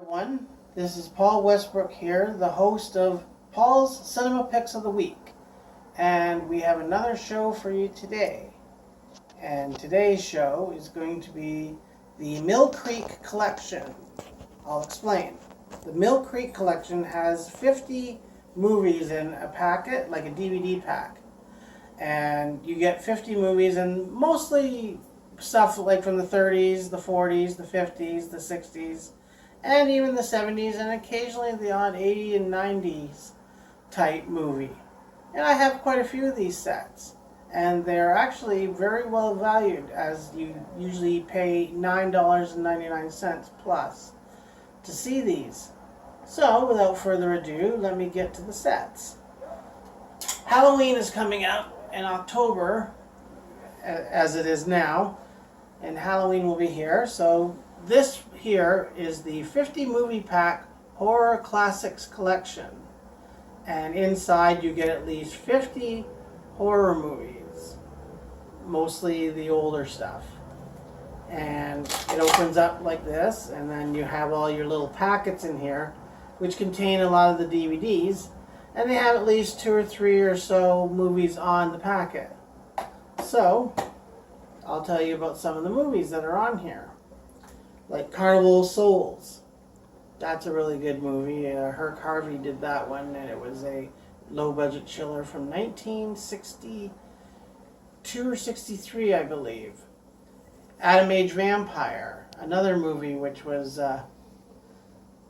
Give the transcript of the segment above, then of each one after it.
Everyone, this is Paul Westbrook here, the host of Paul's Cinema Picks of the Week. And we have another show for you today. And today's show is going to be the Mill Creek Collection. I'll explain. The Mill Creek Collection has 50 movies in a packet, like a DVD pack. And you get 50 movies, and mostly stuff like from the 30s, the 40s, the 50s, the 60s, and even the 70s, and occasionally the odd 80s and 90s type movie. And I have quite a few of these sets, and they're actually very well valued, as you usually pay $9.99 plus to see these. So, without further ado, let me get to the sets. Halloween is coming out in October, as it is now, and Halloween will be here. So this here is the 50 movie pack Horror Classics Collection, and inside you get at least 50 horror movies, mostly the older stuff. And it opens up like this, and then you have all your little packets in here which contain a lot of the DVDs, and they have at least 2 or 3 or so movies on the packet. So I'll tell you about some of the movies that are on here. Like Carnival of Souls. That's a really good movie. Herc Harvey did that one, and it was a low-budget chiller from 1962 or 63, I believe. Atom Age Vampire, another movie which was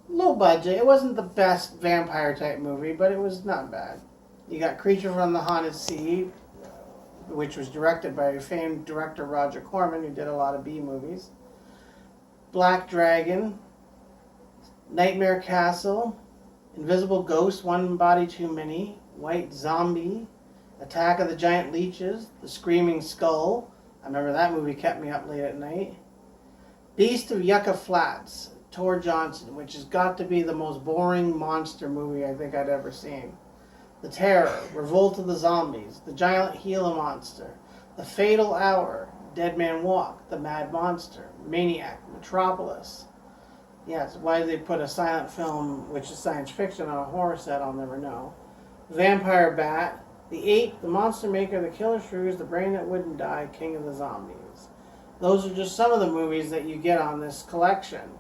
low budget. It wasn't the best vampire type movie, but it was not bad. You got Creature from the Haunted Sea, which was directed by famed director Roger Corman, who did a lot of B movies. Black Dragon, Nightmare Castle, Invisible Ghost, One Body Too Many, White Zombie, Attack of the Giant Leeches, The Screaming Skull. I remember that movie kept me up late at night. Beast of Yucca Flats, Tor Johnson, which has got to be the most boring monster movie I think I'd ever seen. The Terror, Revolt of the Zombies, The Giant Gila Monster, The Fatal Hour, Dead Man Walk, The Mad Monster, Maniac, Metropolis. Yes, why they put a silent film, which is science fiction, on a horror set, I'll never know. Vampire Bat, The Ape, The Monster Maker, The Killer Shrews, The Brain That Wouldn't Die, King of the Zombies. Those are just some of the movies that you get on this collection.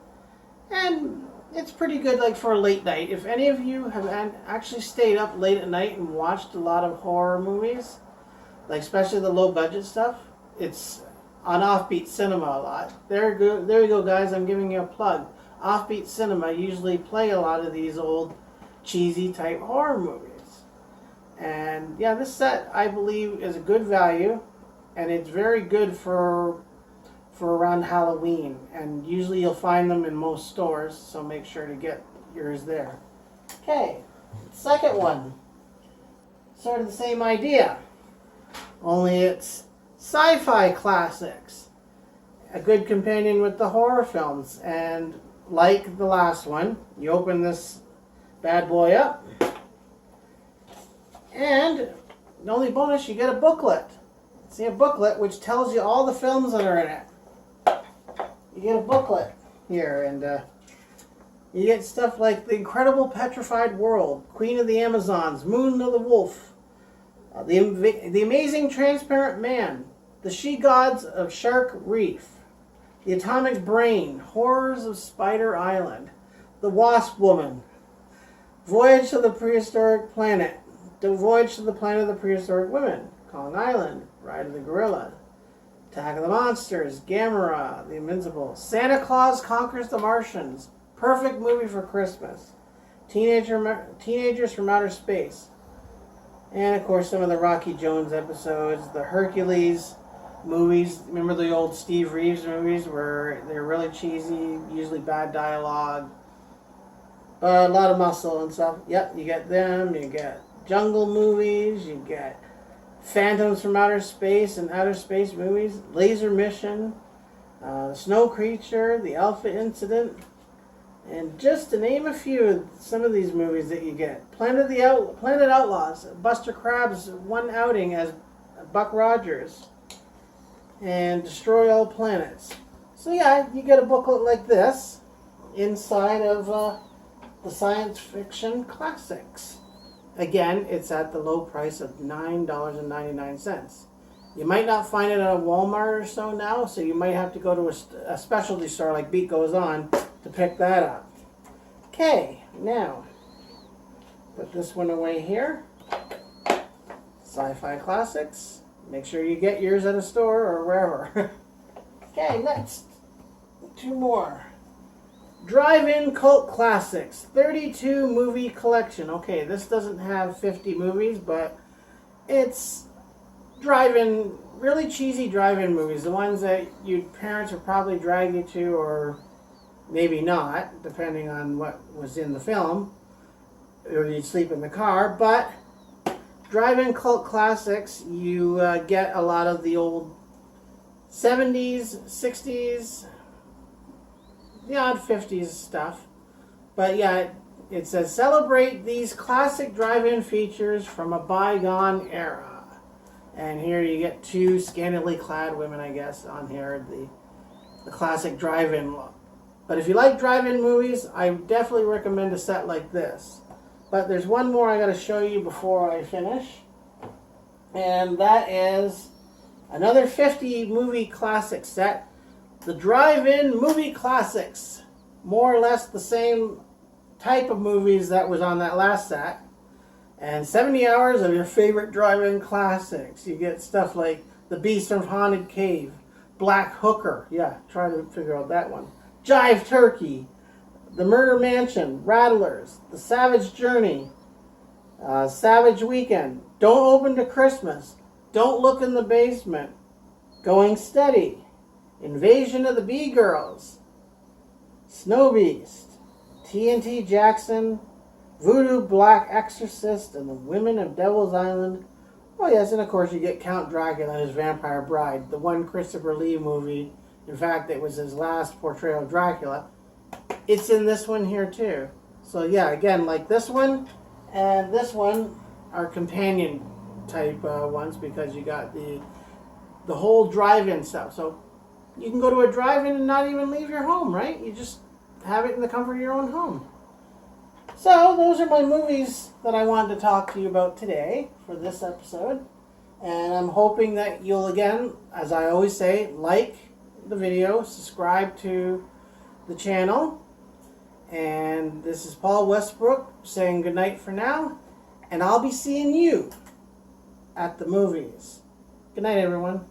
And it's pretty good, like, for a late night. If any of you have actually stayed up late at night and watched a lot of horror movies, like especially the low budget stuff, it's on Offbeat Cinema a lot. There you go, guys. I'm giving you a plug. Offbeat Cinema usually play a lot of these old cheesy type horror movies. And yeah, this set I believe is a good value, and it's very good for around Halloween, and usually you'll find them in most stores, so make sure to get yours there. Okay, second one, sort of the same idea, only it's sci-fi classics, a good companion with the horror films. And like the last one, you open this bad boy up, and the only bonus, you get a booklet. See, a booklet which tells you all the films that are in it. You get a booklet here, and you get stuff like The Incredible Petrified World, Queen of the Amazons, Moon of the Wolf, the Amazing Transparent Man, The She-Gods of Shark Reef, The Atomic Brain, Horrors of Spider Island, The Wasp Woman, Voyage to the Prehistoric Planet, The Voyage to the Planet of the Prehistoric Women, Kong Island, Ride of the Gorilla, Attack of the Monsters, Gamera, The Invincibles, Santa Claus Conquers the Martians, perfect movie for Christmas, Teenagers from Outer Space, and of course some of the Rocky Jones episodes, the Hercules movies. Remember the old Steve Reeves movies where they're really cheesy, usually bad dialogue, but a lot of muscle and stuff. Yep, you get them. You get jungle movies, you get Phantoms from Outer Space and Outer Space movies, Laser Mission, The Snow Creature, The Alpha Incident, and just to name a few, some of these movies that you get. Planet Outlaws, Buster Crabbe's one outing as Buck Rogers, and Destroy All Planets. So yeah, you get a booklet like this, inside of the science fiction classics. Again, it's at the low price of $9.99. You might not find it at a Walmart or so now, so you might have to go to a specialty store like Beat Goes On to pick that up. Okay, now, put this one away here. SciFi Classics. Make sure you get yours at a store or wherever. Okay, next. Two more. DriveIn Cult Classics. 32 movie collection. Okay, this doesn't have 50 movies, but it's drive-in, really cheesy drive-in movies. The ones that your parents would probably drag you to, or maybe not, depending on what was in the film. Or you'd sleep in the car, but DriveIn Cult Classics, you get a lot of the old 70s, 60s, the odd 50s stuff. But yeah, it says, celebrate these classic drive-in features from a bygone era. And here you get two scantily clad women, I guess, on here, the classic drive-in look. But if you like drive-in movies, I definitely recommend a set like this. But there's one more I got to show you before I finish. And that is another 50 movie classic set. The DriveIn Movie Classics. More or less the same type of movies that was on that last set. And 70 hours of your favorite drive-in classics. You get stuff like The Beast of Haunted Cave, Black Hooker. Yeah, try to figure out that one. Jive Turkey, The Murder Mansion, Rattlers, The Savage Journey, Savage Weekend, Don't Open to Christmas, Don't Look in the Basement, Going Steady, Invasion of the Bee Girls, Snow Beast, TNT Jackson, Voodoo Black Exorcist, and the Women of Devil's Island. Oh yes, and of course you get Count Dracula and his Vampire Bride, the one Christopher Lee movie. In fact, it was his last portrayal of Dracula. It's in this one here too. So yeah, again, like this one and this one are companion type ones, because you got the whole drive-in stuff. So you can go to a drive-in and not even leave your home, right? You just have it in the comfort of your own home. So those are my movies that I wanted to talk to you about today for this episode. And I'm hoping that you'll, again, as I always say, like the video, subscribe to the channel. And this is Paul Westbrook saying goodnight for now. And I'll be seeing you at the movies. Good night, everyone.